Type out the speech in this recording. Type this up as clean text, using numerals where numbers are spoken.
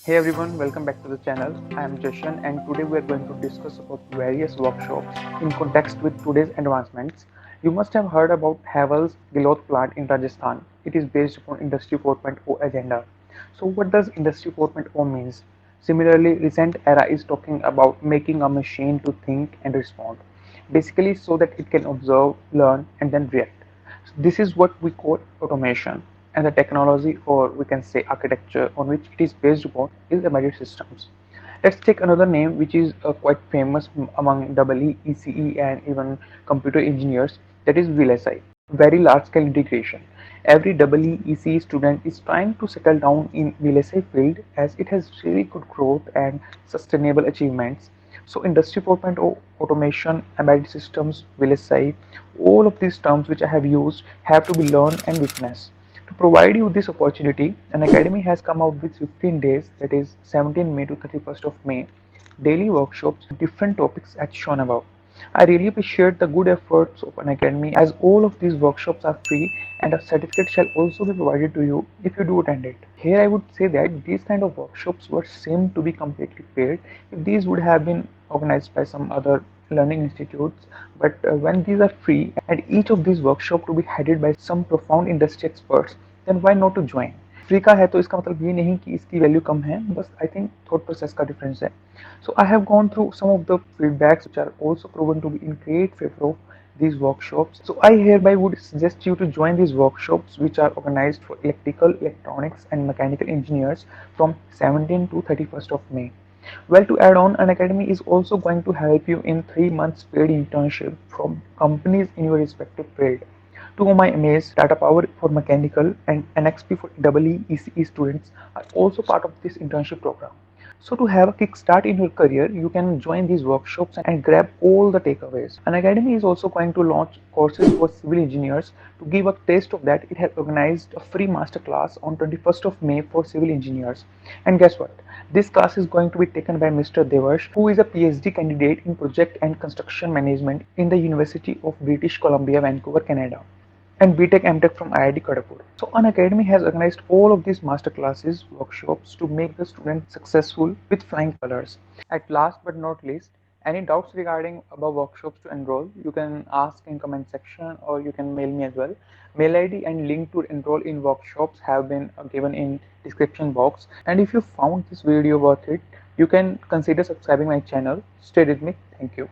Hey everyone, welcome back to the channel. I am Jashan and today we are going to discuss about various workshops in context with today's advancements. You must have heard about Havel's Gilot plant in Rajasthan. It is based upon Industry 4.0 agenda. So what does Industry 4.0 means? Similarly, recent era is talking about making a machine to think and respond. Basically so that it can observe, learn and then react. This is what we call automation, and the technology, or we can say architecture, on which it is based upon is embedded systems. Let's take another name which is quite famous among EE, ECE, and even computer engineers, that is VLSI, very large scale integration. Every EE, ECE student is trying to settle down in VLSI field as it has really good growth and sustainable achievements. So Industry 4.0, automation, embedded systems, VLSI, all of these terms which I have used have to be learned and witnessed. To provide you this opportunity, Unacademy has come out with 15 days, that is 17 May to 31st of May, daily workshops on different topics as shown above. I really appreciate the good efforts of Unacademy as all of these workshops are free and a certificate shall also be provided to you if you do attend it. Here I would say that these kind of workshops were seem to be completely paid if these would have been organized by some other learning institutes, but when these are free and each of these workshops to be headed by some profound industry experts, then why not to join? Free का है तो इसका मतलब ये नहीं कि इसकी value कम है, बस आई थिंक थॉट प्रोसेस का डिफरेंस है. So I have gone through some of the feedbacks which are also proven to be in great favor of these workshops. So I hereby would suggest you to join these workshops which are organized for electrical, electronics and mechanical engineers from 17 to 31st of May. Well, to add on, Unacademy is also going to help you in 3 months paid internship from companies in your respective field. To my amaze, Data Power for Mechanical and NXP for EE ECE students are also part of this internship program. So to have a kickstart in your career, you can join these workshops and grab all the takeaways. Unacademy is also going to launch courses for civil engineers. To give a taste of that, it has organized a free masterclass on 21st of May for civil engineers. And guess what? This class is going to be taken by Mr. Devarsh, who is a PhD candidate in project and construction management in the University of British Columbia, Vancouver, Canada, and BTech MTech from IIT Kharagpur. So Unacademy has organized all of these masterclasses, workshops to make the student successful with flying colors. At last but not least, any doubts regarding above workshops to enroll, you can ask in comment section or you can mail me as well. Mail ID and link to enroll in workshops have been given in description box. And if you found this video worth it, you can consider subscribing my channel. Stay with me. Thank you.